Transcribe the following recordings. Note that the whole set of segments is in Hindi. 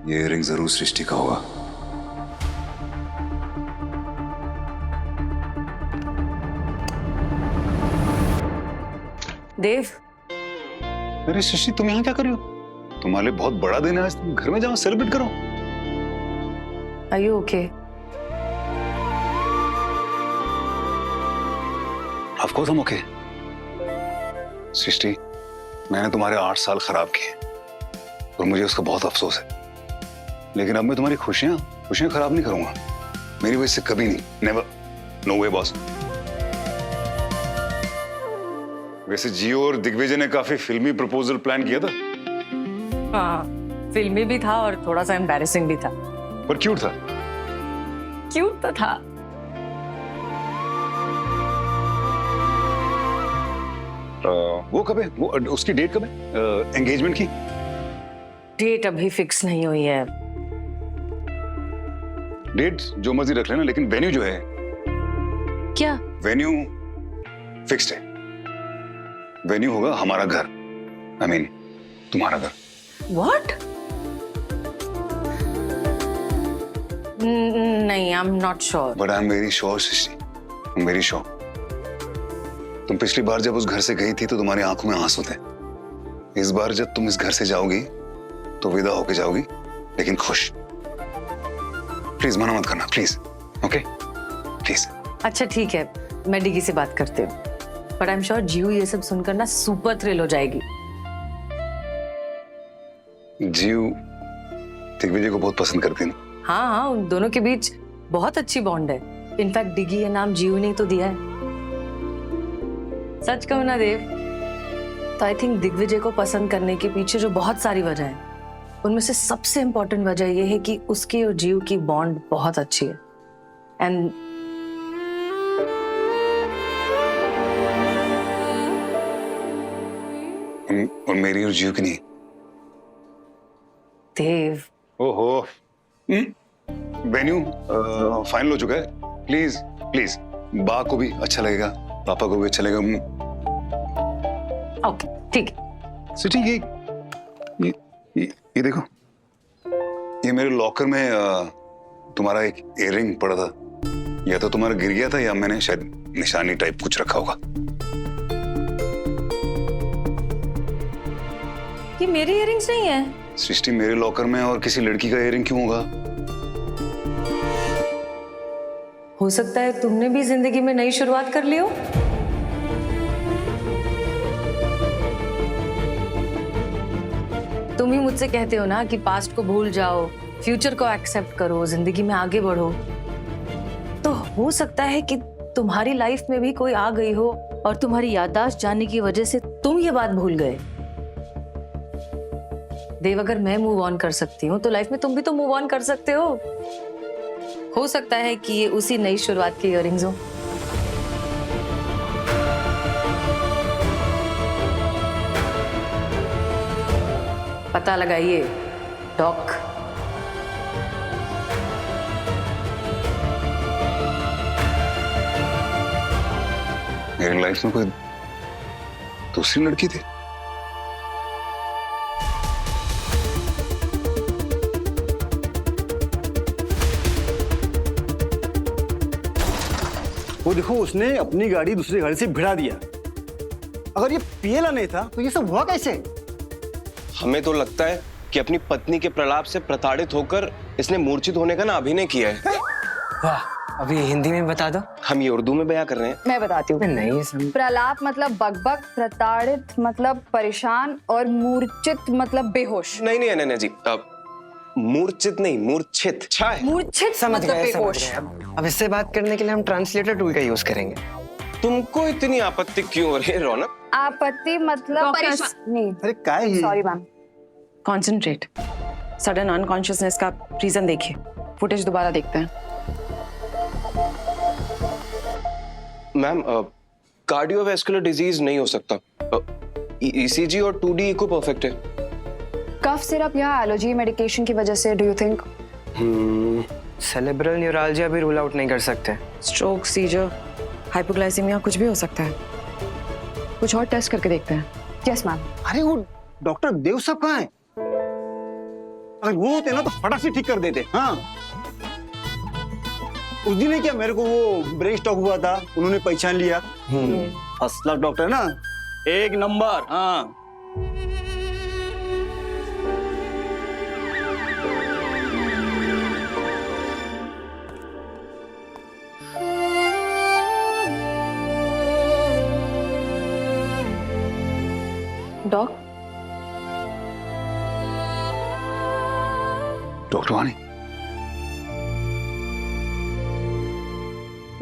ये इयररिंग जरूर सृष्टि का होगा। देव, अरे सृष्टि, तुम यहाँ क्या कर रही हो? तुम्हारे लिए बहुत बड़ा दिन है आज, तुम घर में जाओ, सेलिब्रेट करो। Are you okay? Of course हम ओके। सृष्टि, मैंने तुम्हारे 8 साल खराब किए और मुझे उसका बहुत अफसोस है, लेकिन अब मैं तुम्हारी खुशियां खराब नहीं करूंगा। मेरी वजह से कभी नहीं, नेवर, नो वे बॉस। वैसे जियो और दिग्विजय ने काफी फिल्मी प्रपोजल प्लान किया था। हाँ, फिल्मी भी था और थोड़ा सा एम्बैरेसिंग भी था। पर क्यूट था। क्यूट तो था। वो कब है? वो उसकी डेट कब है एंगेजमेंट की? डेट अभी फिक्स नहीं हुई है। डेट जो मर्जी रख लेना, लेकिन वेन्यू जो है, क्या? वेन्यू फिक्स्ड है। वेन्यू होगा हमारा घर, आई मीन तुम्हारा घर। What? नहीं, I am not sure. But I am very sure Srishti, I am very sure. तुम पिछली बार जब उस घर से गई थी तो तुम्हारी आंखों में आंसू थे। इस बार जब तुम इस घर से जाओगी तो विदा होके जाओगी, लेकिन खुश। प्लीज मना मत करना, प्लीज। Okay please. अच्छा ठीक है, मैं डिगी से बात करती हूँ, बट आई एम श्योर जीव ये सब सुनकर ना सुपर थ्रिल हो जाएगी। जीव दिग्विजय को बहुत पसंद करती है ना? हाँ हाँ, उन दोनों के बीच बहुत अच्छी बॉन्ड है। इनफैक्ट डिगी ये नाम जीव ने तो दिया है। सच कहूं ना देव, तो आई थिंक दिग्विजय को पसंद करने के पीछे जो बहुत सारी वजह है, उनमें से सबसे इंपॉर्टेंट वजह यह है कि उसके और जीव की बॉन्ड बहुत अच्छी है। एंड और मेरी और जीव की नहीं। देव, ओहो, वेन्यू फाइनल हो चुका है। प्लीज प्लीज, बा को भी अच्छा लगेगा, पापा को भी अच्छा लगेगा। ओके ठीक है। सिटी, ये देखो, ये मेरे लॉकर में तुम्हारा एक इयररिंग पड़ा था। या तो तुम्हारा गिर गया था या मैंने शायद निशानी टाइप कुछ रखा होगा। ये मेरी इयररिंग्स नहीं है। सृष्टि, मेरे लॉकर में और किसी लड़की का इयररिंग क्यों होगा? हो सकता है तुमने भी जिंदगी में नई शुरुआत कर ली हो। तुम ही मुझसे कहते हो ना कि पास्ट को भूल जाओ, फ्यूचर को एक्सेप्ट करो, जिंदगी में आगे बढ़ो। तो हो सकता है कि तुम्हारी लाइफ में भी कोई आ गई हो और तुम्हारी याददाश्त जानने की वजह से तुम ये बात भूल गए। देव, अगर मैं मूव ऑन कर सकती हूँ तो लाइफ में तुम भी तो मूव ऑन कर सकते हो सकता है कि ये उसी नई शुरुआत के इयररिंग्स हो। पता लगाइए डॉक। मेरी लाइफ में कोई दूसरी लड़की थी? वो देखो, उसने अपनी गाड़ी दूसरी गाड़ी से भिड़ा दिया। अगर ये पिएला नहीं था तो ये सब हुआ कैसे? हमें तो लगता है कि अपनी पत्नी के प्रलाप से प्रताड़ित होकर इसने मूर्छित होने का ना अभिनय किया है। वाह, अभी हिंदी में बता दो। हम ये उर्दू में बयां कर रहे हैं। मैं बताती हूँ। नहीं समझ। प्रलाप मतलब बकबक, प्रताड़ित मतलब परेशान और मूर्छित मतलब बेहोश। नहीं अनन्या जी, मूर्छित नहीं, मूर्छित। अच्छा है। मूर्छित समझ मतलब गए, समझ बेहोश। गए। अब इससे बात करने के लिए हम ट्रांसलेटर टूल का यूज करेंगे। तुमको इतनी आपत्ति क्यों हो रही है रौनक? आपत्ति मतलब परेशान नहीं। अरे काय है? Sorry ma'am. Concentrate. Sudden unconsciousness का रीजन देखिए। फुटेज दोबारा देखते हैं। मैम, कार्डियोवैस्कुलर डिजीज नहीं हो सकता। ईसीजी और 2D इको परफेक्ट है। कफ सिरप या एलर्जी मेडिकेशन की वजह से do you think? Cerebral neuralgia भी रूल आउट नहीं कर सकते। स्ट्रोक, सीजर, हाइपोग्लाइसेमिया कुछ भी हो सकता है। कुछ और टेस्ट करके देखते हैं। Yes ma'am. अरे वो डॉक्टर देव साहब कहाँ है? अगर वो होते ना तो फटाक से ठीक कर देते। हाँ, उस दिन ही क्या मेरे को वो ब्रेन स्ट्रोक हुआ था, उन्होंने पहचान लिया। फर्स्ट क्लास डॉक्टर है ना, एक नंबर। हाँ, डॉक, डॉक्टर वानी,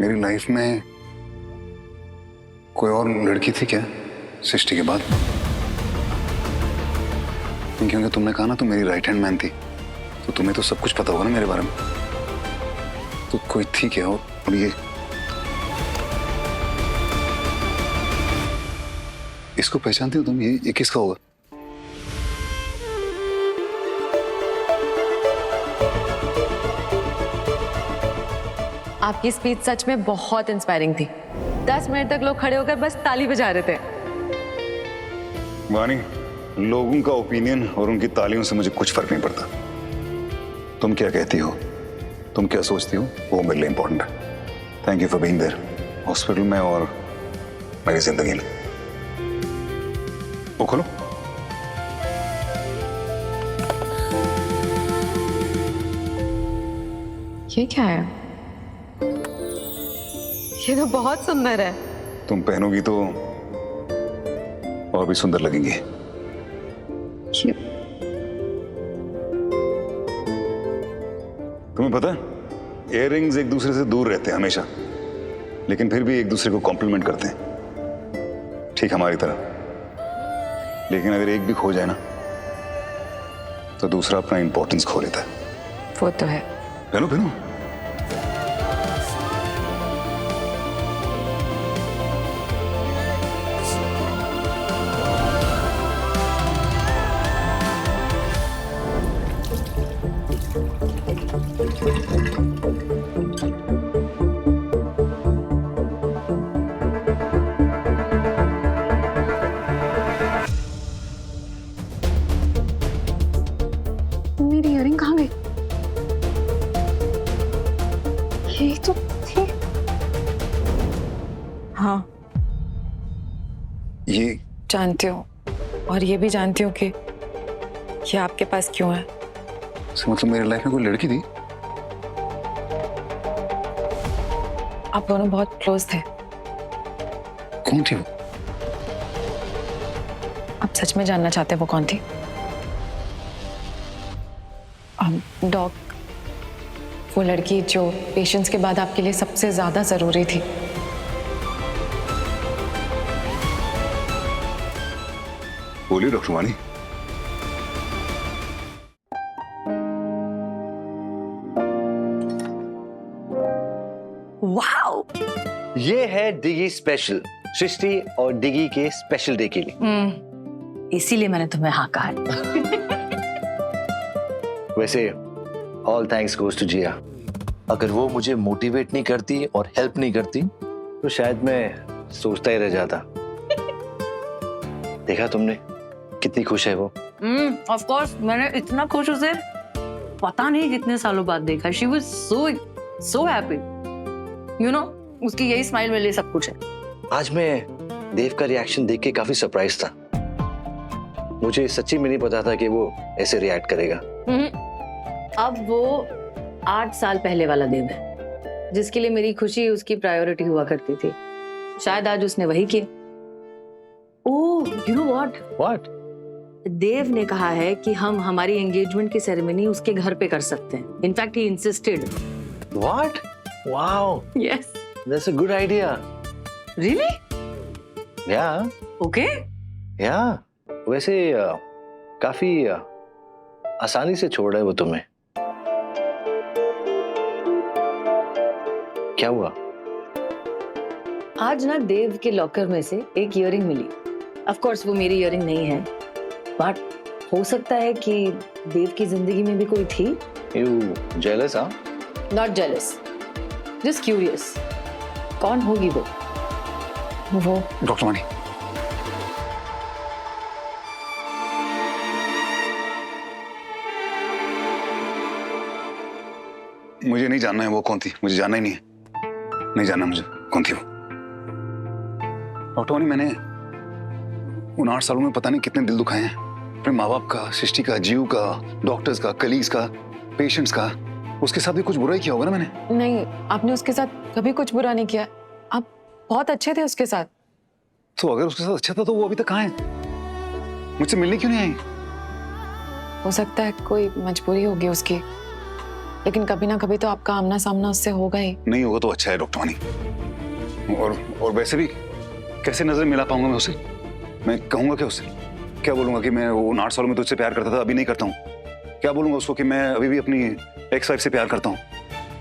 मेरी लाइफ में कोई और लड़की थी क्या सृष्टि के बाद? क्योंकि तुमने कहा ना तुम मेरी राइट हैंड मैन थी, तो तुम्हें तो सब कुछ पता होगा ना मेरे बारे में। तो कोई थी क्या? और ये इसको पहचानती हो तुम? ये किसका होगा? आपकी स्पीच सच में बहुत इंस्पायरिंग थी। 10 मिनट तक लोग खड़े होकर बस ताली बजा रहे थे। वानी, लोगों का ओपिनियन और उनकी तालियों से मुझे कुछ फर्क नहीं पड़ता। तुम क्या कहती हो, तुम क्या सोचती हो, वो मेरे लिए इंपॉर्टेंट है। Thank you for being there, hospital में और मेरी जिंदगी में। वो खोलो। ये क्या है? ये तो बहुत सुंदर है। तुम पहनोगी तो और भी सुंदर लगेंगी। तुम्हें पता है, इयररिंग्स एक दूसरे से दूर रहते हैं हमेशा, लेकिन फिर भी एक दूसरे को कॉम्प्लीमेंट करते हैं, ठीक हमारी तरह। लेकिन अगर एक भी खो जाए ना, तो दूसरा अपना इंपॉर्टेंस खो लेता है। वो तो है। पहनो पहनो। मेरी इयरिंग कहाँ गई? यही तो थी। हाँ, ये जानती हूँ, और ये भी जानती हूँ कि ये आपके पास क्यों है। मतलब मेरी लाइफ में कोई लड़की थी? आप दोनों बहुत क्लोज थे। कौन थी वो? आप सच में जानना चाहते हैं वो कौन थी? डॉक, वो लड़की जो पेशेंस के बाद आपके लिए सबसे ज्यादा जरूरी थी। बोलिए डॉक्टर वानी। वाओ! ये है डिगी स्पेशल, सृष्टि और डिगी के स्पेशल डे के लिए। इसीलिए मैंने तुम्हें हाँ कहा है। वैसे ऑल थैंक्स गोज टू जिया। अगर वो मुझे मोटिवेट नहीं करती और हेल्प नहीं करती तो शायद मैं सोचता ही रह जाता। देखा तुमने कितनी खुश है वो। ऑफ कोर्स, मैंने इतना खुश उसे पता नहीं कितने सालों बाद देखा। She was so happy, you know. उसकी यही स्माइल मेरे लिए सब कुछ है। आज मैं देव का रिएक्शन देख के काफी सरप्राइज था। मुझे सच्ची में नहीं पता था कि वो ऐसे रिएक्ट करेगा। अब वो 8 साल पहले वाला देव है, जिसके लिए मेरी खुशी उसकी प्रायोरिटी हुआ करती थी। शायद आज उसने वही किया। ओह, यू नो व्हाट? देव ने कहा है कि हम हमारी एंगेजमेंट की सेरेमनी उसके घर पे कर सकते हैं। In fact he insisted. What? Wow, yes. that's a good idea. Really? Yeah, okay. yeah. वैसे काफी आसानी से छोड़ रहा है वो तुम्हें। क्या हुआ? आज ना देव के लॉकर में से एक इयररिंग मिली। ऑफ कोर्स वो मेरी इयररिंग नहीं है, बट हो सकता है कि देव की जिंदगी में भी कोई थी। You jealous, हाँ? Not jealous, just curious. कौन होगी वो? डॉक्टर वानी, मुझे नहीं जानना है वो कौन थी, मुझे जानना ही नहीं है, नहीं जानना मुझे कौन थी वो। डॉक्टर वानी, मैंने उन 8 सालों में पता नहीं कितने दिल दुखाए हैं, अपने माँ बाप का, सृष्टि का, जीव का, डॉक्टर्स का, कलीग्स का, पेशेंट्स का। उसके साथ भी कुछ बुरा ही किया होगा ना मैंने। नहीं, आपने उसके साथ कभी कुछ बुरा नहीं किया। आप बहुत अच्छे थे उसके साथ। तो अगर उसके साथ अच्छा था तो वो अभी तक कहाँ है? मुझसे मिलने क्यों नहीं आई? हो सकता है कोई मजबूरी होगी उसकी, लेकिन कभी ना कभी तो आपका आमना सामना उससे होगा ही। नहीं होगा तो अच्छा है डॉक्टर वानी। और वैसे भी कैसे नजर मिला पाऊंगा मैं उसे? मैं कहूंगा क्या उससे? क्या बोलूंगा कि मैं उन 8 सालों में तुझसे प्यार करता था, अभी नहीं करता हूँ? क्या बोलूंगा उसको कि मैं अभी भी अपनी एक्स वाइफ से प्यार करता हूँ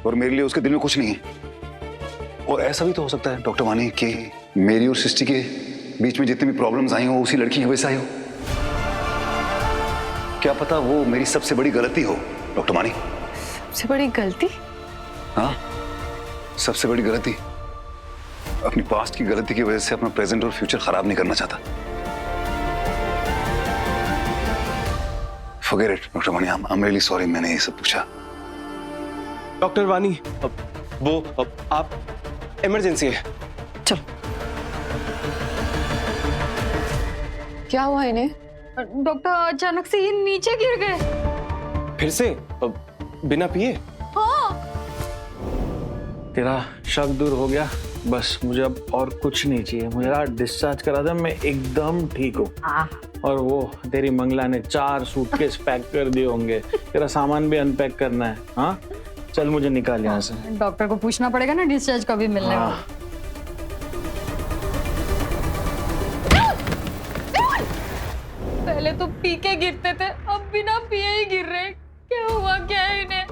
और मेरे लिए उसके दिल में कुछ नहीं है? और ऐसा भी तो हो सकता है डॉक्टर वानी कि मेरी और सृष्टि के बीच में जितनी भी प्रॉब्लम्स आई हो उसी लड़की की वजह से आई हो। क्या पता वो मेरी सबसे बड़ी गलती हो डॉक्टर वानी। सबसे बड़ी गलती? हाँ, सबसे बड़ी गलती। अपनी पास्ट की गलती की वजह से अपना प्रेजेंट और फ्यूचर खराब नहीं करना चाहता। Forget it, डॉक्टर वानी। I'm really sorry मैंने ये सब पूछा। डॉक्टर वानी, आप इमरजेंसी है। चलो। क्या हुआ इन्हें? डॉक्टर अचानक से ये नीचे गिर गए। फिर से बिना पिए? तेरा शक दूर हो गया, बस मुझे अब और कुछ नहीं चाहिए। मुझे डिस्चार्ज करा था, मैं एकदम ठीक हूँ। और वो तेरी मंगला ने 4 सूटकेस पैक कर दिए होंगे, तेरा सामान भी अनपैक करना है। हाँ चल मुझे निकाल यहाँ से। डॉक्टर को पूछना पड़ेगा ना डिस्चार्ज कभी मिलने वाला। पहले तो पी के गिरते थे, अब बिना पिए ही गिर रहे। क्या हुआ क्या है इन्हें?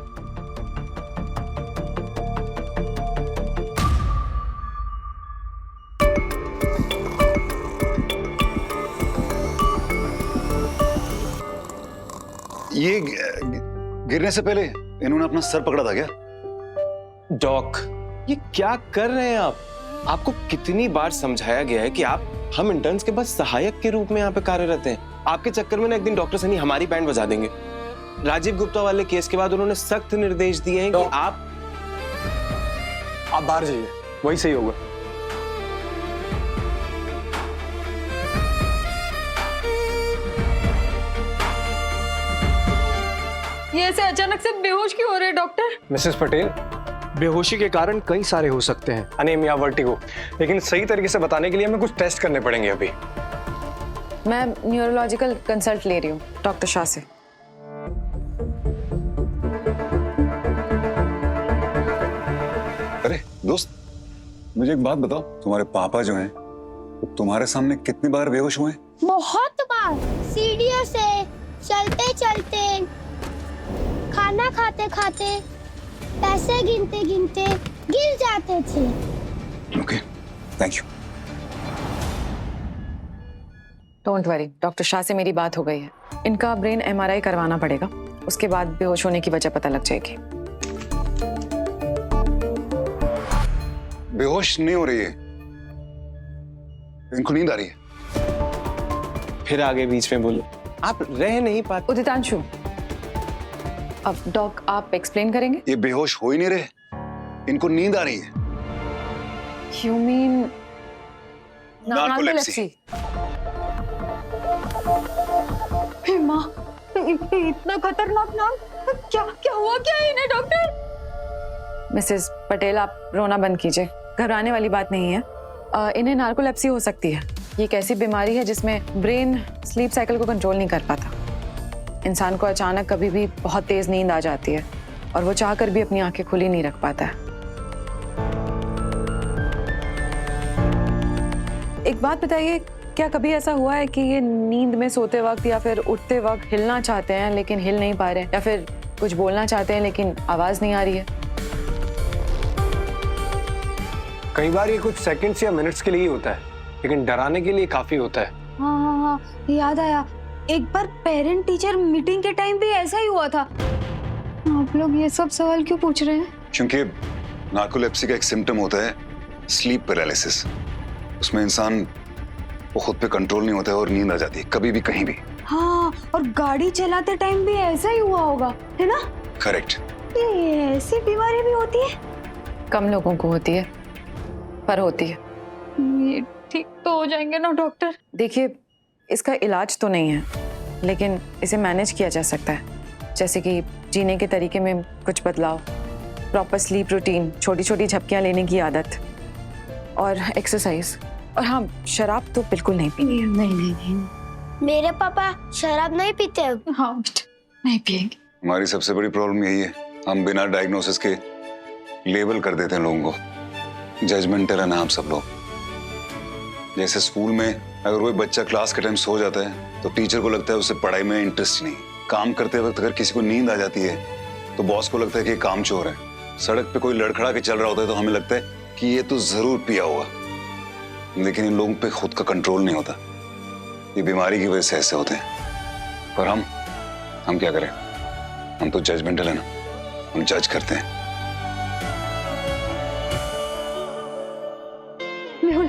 ये गिरने से पहले इन्होंने अपना सर पकड़ा था क्या? डॉक, ये क्या कर रहे हैं आप? आपको कितनी बार समझाया गया है कि हम इंटर्न्स के बस सहायक के रूप में यहाँ पे कार्यरत हैं। आपके चक्कर में ना एक दिन डॉक्टर सनी हमारी बैंड बजा देंगे। राजीव गुप्ता वाले केस के बाद उन्होंने सख्त निर्देश दिए हैं कि आप बाहर जाइए, वही सही होगा। ये ऐसे अचानक से बेहोश क्यों हो रहे हैं डॉक्टर? मिसेस पटेल, बेहोशी के कारण कई सारे हो सकते हैं, अनीमिया, वर्टिगो, लेकिन सही तरीके से बताने के लिए हमें कुछ टेस्ट करने पड़ेंगे अभी। मैं न्यूरोलॉजिकल कंसल्ट ले रही हूँ डॉक्टर शाह से। अरे दोस्त, मुझे एक बात बताओ, तुम्हारे पापा जो हैं वो तुम्हारे सामने कितनी बार बेहोश हुए? बहुत बार, सीढ़ियों से, चलते चलते, खाना खाते खाते, पैसे गिनते गिनते गिर जाते थे। Okay, thank you. Don't worry, doctor Shah से मेरी बात हो गई है। इनका ब्रेन MRI करवाना पड़ेगा, उसके बाद बेहोश होने की वजह पता लग जाएगी। बेहोश नहीं हो रही है, इनको नींद आ रही है। फिर आगे बीच में बोलो, आप रह नहीं पाते। उदितांशु, अब डॉक आप एक्सप्लेन करेंगे? ये बेहोश हो ही नहीं रहे, इनको नींद आ रही है। You mean narcolepsy. हे माँ, इतना खतरनाक नाम। क्या क्या हुआ क्या है इन्हें डॉक्टर? मिसेस पटेल, आप रोना बंद कीजिए, घबराने वाली बात नहीं है। इन्हें नार्कोलेप्सी हो सकती है। ये एक ऐसी बीमारी है जिसमें ब्रेन स्लीप साइकिल को कंट्रोल नहीं कर पाता। इंसान को अचानक कभी भी बहुत तेज नींद आ जाती है और वो चाहकर भी अपनी आंखें खुली नहीं रख पाता है। एक बात बताइए, क्या कभी ऐसा हुआ है कि ये नींद में सोते वक्त या फिर उठते वक्त हिलना चाहते हैं लेकिन हिल नहीं पा रहे, या फिर कुछ बोलना चाहते हैं लेकिन आवाज नहीं आ रही है? कई बार ये कुछ सेकंड्स या मिनट्स के लिए ही होता है, लेकिन डराने के लिए काफी होता है। हाँ हाँ हाँ, याद आया, एक बार पेरेंट टीचर मीटिंग के टाइम भी ऐसा ही हुआ था। आप लोग ये सब सवाल क्यों पूछ रहे हैं? क्योंकि नार्कोलेप्सी का एक सिम्टम होता है स्लीप पैरालिसिस। उसमें इंसान वो खुद पे कंट्रोल नहीं होता है और नींद आ जाती है कभी भी कहीं भी। हाँ, और गाड़ी चलाते टाइम भी ऐसा ही हुआ होगा, है ना? करेक्ट। ये ऐसी बीमारी भी होती है? कम लोगों को होती है, पर होती है। ये ठीक तो हो जाएंगे ना डॉक्टर? देखिए, इसका इलाज तो नहीं है, लेकिन इसे मैनेज किया जा सकता है। जैसे कि जीने के तरीके में कुछ बदलाव, प्रॉपर स्लीप रूटीन, छोटी छोटी झपकियां लेने की आदत और एक्सरसाइज। और हाँ, शराब तो बिल्कुल नहीं पीनी है। नहीं। मेरे पापा शराब नहीं पीते। हाँ बेटा, नहीं पिएंगे। हमारी सबसे बड़ी प्रॉब्लम यही है, हम बिना डायग्नोसिस के लेबल कर देते हैं लोगों को। जजमेंटल है ना आप सब लोग। जैसे स्कूल में अगर कोई बच्चा क्लास के टाइम सो जाता है तो टीचर को लगता है उसे पढ़ाई में इंटरेस्ट नहीं। काम करते वक्त अगर किसी को नींद आ जाती है तो बॉस को लगता है कि ये कामचोर है। सड़क पे कोई लड़खड़ा के चल रहा होता है तो हमें लगता है कि ये तो जरूर पिया होगा। लेकिन इन लोगों पे खुद का कंट्रोल नहीं होता। ये बीमारी की वजह से ऐसे होते हैं। पर हम क्या करें? हम तो जजमेंटल है ना, हम जज करते हैं। मेहुल,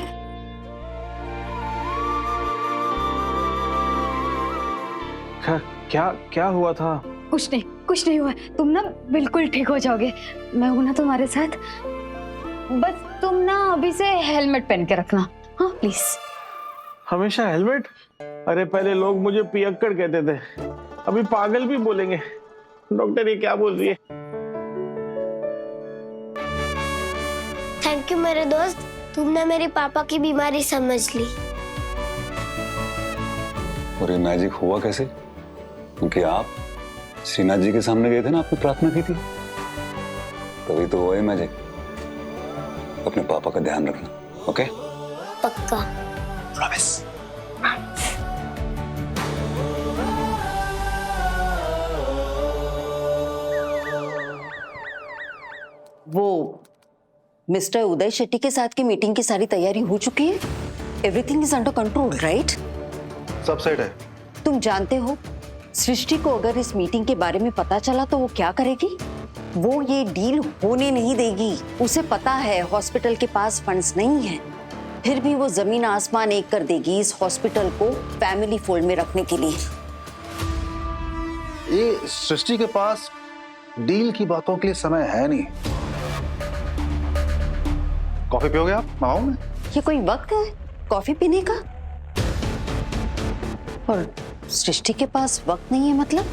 क्या हुआ था? कुछ नहीं हुआ। तुम ना बिल्कुल ठीक हो जाओगे। मैं हूं ना तुम्हारे साथ। बस तुम ना अभी से हेलमेट पहन के रखना, हाँ प्लीज। हमेशा हेलमेट? अरे पहले लोग मुझे पियक्कड़ कहते थे, अभी पागल भी बोलेंगे। डॉक्टर ये क्या बोल रही है? थैंक यू मेरे दोस्त, तुमने मेरे पापा की बीमारी समझ ली। और ये मैजिक हुआ कैसे? क्योंकि आप श्रीनाथ जी के सामने गए थे ना, आपने प्रार्थना की थी, तभी तो हुआ ये मैजिक। अपने पापा का ध्यान रखना, ओके? पक्का। प्रॉमिस। वो मिस्टर उदय शेट्टी के साथ की मीटिंग की सारी तैयारी हो चुकी है? Everything is under control, right? सब सेट है। तुम जानते हो सृष्टि को अगर इस मीटिंग के बारे में पता चला तो वो क्या करेगी? वो ये डील होने नहीं देगी। उसे पता है हॉस्पिटल के पास फंड्स नहीं है, फिर भी वो जमीन आसमान एक कर देगी इस हॉस्पिटल को फैमिली फोल्ड में रखने के लिए। ये सृष्टि के पास डील की बातों के लिए समय है नहीं। कॉफी पियोगे आप? मंगाऊं मैं? ये कोई वक्त है कॉफी पीने का? और सृष्टि के पास वक्त नहीं है मतलब?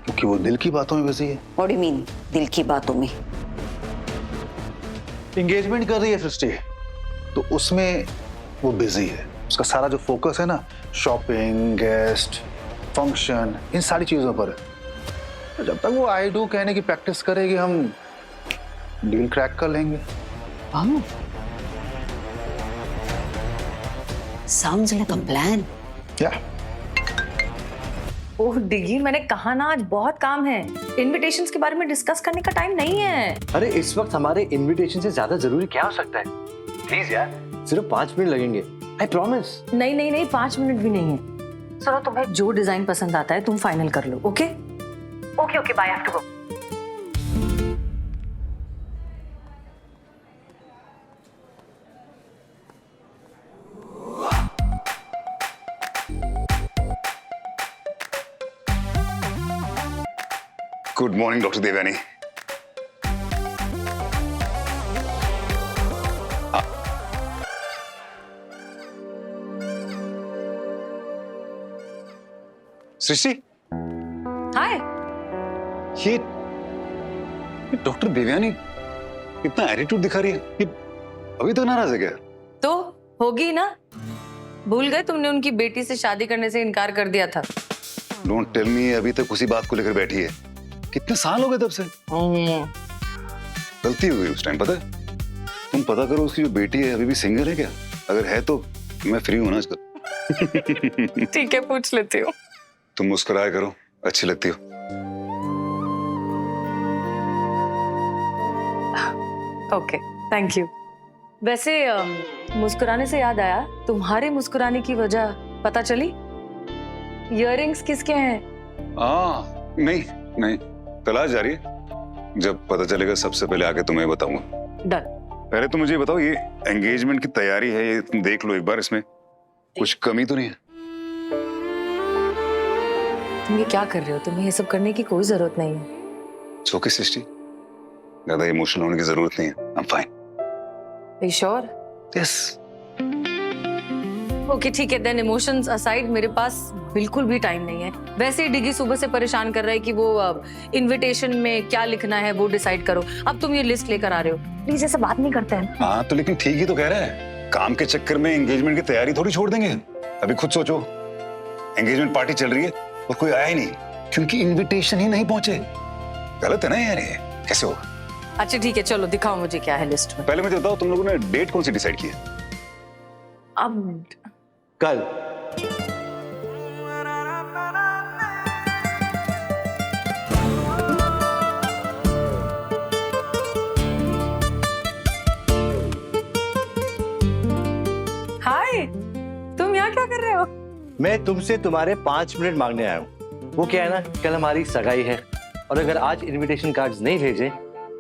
क्योंकि वो दिल की बातों में बिजी है। What do you mean, दिल की बातों में? एंगेजमेंट कर रही है सृष्टि, तो उसमें वो बिजी है। उसका सारा जो फोकस है ना, शॉपिंग, गेस्ट, फंक्शन, इन सारी चीजों पर है। तो जब तक वो आई डू कहने की प्रैक्टिस करेगी, हम डील क्रैक कर लेंगे। Sounds like a plan. Yeah. ओह डिगी, मैंने कहा ना आज बहुत काम है। इनविटेशंस के बारे में डिस्कस करने का टाइम नहीं है। अरे इस वक्त हमारे इनविटेशन से ज्यादा जरूरी क्या हो सकता है? प्लीज यार, सिर्फ 5 मिनट लगेंगे, आई प्रॉमिस। नहीं 5 मिनट भी नहीं है। चलो तुम्हें जो डिजाइन पसंद आता है तुम फाइनल कर लो, okay? Okay bye, have to go. Good morning doctor Devyani. Srishti, hi. ये डॉक्टर देवयानी इतना एटीट्यूड दिखा रही है, ये अभी तक नाराज है क्या? तो होगी ना, भूल गए तुमने उनकी बेटी से शादी करने से इनकार कर दिया था। डोंट टेल मी, अभी तक उसी बात को लेकर बैठी है। कितने साल हो गए तब से? गलती हो गई उस टाइम, पता है? तुम पता करो उसकी जो बेटी है अभी भी सिंगल है क्या? अगर है तो मैं फ्री हूं ना आजकल। ठीक है, पूछ लेती हूँ। तुम मुस्कुराया करो, अच्छी लगती हो। Okay, thank you. वैसे मुस्कुराने से याद आया, तुम्हारे मुस्कुराने की वजह पता चली? इयररिंग्स किसके हैं? नहीं, तलाश जारी है। जब पता चलेगा सबसे पहले आके तुम्हें बताऊंगा। डन। पहले तो मुझे बताओ, ये एंगेजमेंट की तैयारी है, ये तुम देख लो एक बार, इसमें कुछ कमी तो नहीं है? तुम ये क्या कर रहे हो? तुम्हें ये सब करने की कोई जरूरत नहीं है। ओके सृष्टि, ज्यादा इमोशनल होने की जरूरत नहीं है। I am fine. Are you sure? Yes. Okay ठीक है, देन इमोशंस असाइड मेरे पास बिल्कुल भी टाइम नहीं है। वैसे ही डिगी सुबह से परेशान कर रहा है कि वो इनविटेशन में क्या लिखना है वो डिसाइड करो। अब तुम ये लिस्ट लेकर आ रहे हो, प्लीज ऐसे बात नहीं करते हैं। हाँ तो लेकिन ठीक ही तो कह रहा है, काम के चक्कर में एंगेजमेंट की तैयारी थोड़ी छोड़ देंगे। अभी खुद सोचो, एंगेजमेंट पार्टी चल रही है और कोई आया ही नहीं क्योंकि इनविटेशन ही नहीं पहुंचे। गलत है ना यार, ये कैसे होगा? अच्छा ठीक है, चलो दिखाओ मुझे क्या है लिस्ट में। पहले मुझे बताओ, तुम लोगों ने डेट कौन सी डिसाइड की है? अब कल। हाय, तुम यहाँ क्या कर रहे हो? मैं तुमसे तुम्हारे 5 मिनट मांगने आया हूँ। वो क्या है ना, कल हमारी सगाई है और अगर आज इनविटेशन कार्ड्स नहीं भेजे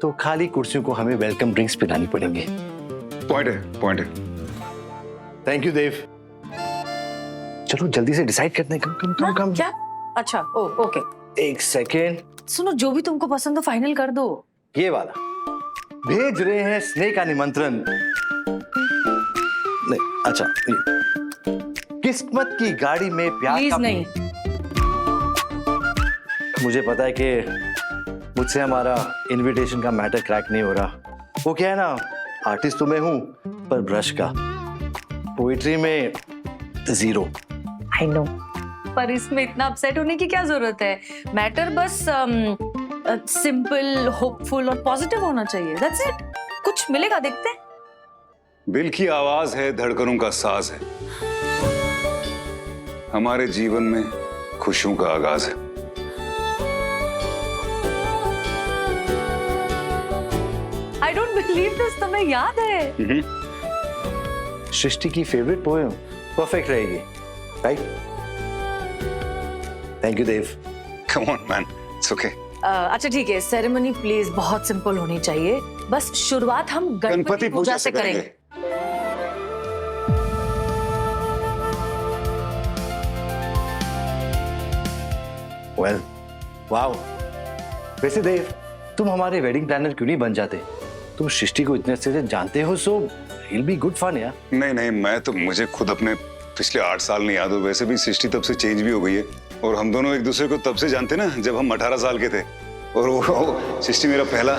तो खाली कुर्सियों को हमें वेलकम ड्रिंक्स पिलानी पड़ेंगे। पॉइंट है, पॉइंट है। थैंक यू देव। चलो जल्दी से डिसाइड करते हैं। कम। क्या? अच्छा ओ ओके, एक सेकेंड। सुनो, जो भी तुमको पसंद हो फाइनल कर दो। ये वाला भेज रहे हैं स्नेह का निमंत्रण। नहीं, अच्छा ये किस्मत की गाड़ी में प्यार प्लीज का नहीं। मुझे पता है कि मुझसे हमारा इनविटेशन का मैटर क्रैक नहीं हो रहा। वो क्या है ना, आर्टिस्ट तो मैं हूं पर ब्रश का, पोइट्री में 0। आई नो, पर इसमें इतना अपसेट होने की क्या जरूरत है? मैटर बस सिंपल, होपफुल और पॉजिटिव होना चाहिए। That's it. कुछ मिलेगा, देखते हैं। दिल की आवाज है, धड़कनों का साज है, हमारे जीवन में खुशियों का आगाज है। आई डोंट बिलीव दिस, तुम्हें याद है? सृष्टि की फेवरेट पोएम परफेक्ट रहेगी, right? Thank you Dev. Come on man, it's okay. अच्छा ठीक है, सेरेमनी प्लीज बहुत सिंपल होनी चाहिए। बस शुरुआत हम गणपति पूजा से करेंगे। Well, wow. वैसे देव, तुम हमारे वेडिंग प्लानर क्यों नहीं बन जाते? तुम सृष्टि को इतने अच्छे से जानते हो, so it will be good fun यार। नहीं, मैं तो, मुझे खुद अपने पिछले 8 साल नहीं याद हो। वैसे भी सृष्टि तब से चेंज भी हो गई है और हम दोनों एक दूसरे को तब से जानते ना जब हम 18 साल के थे। और वो सृष्टि मेरा पहला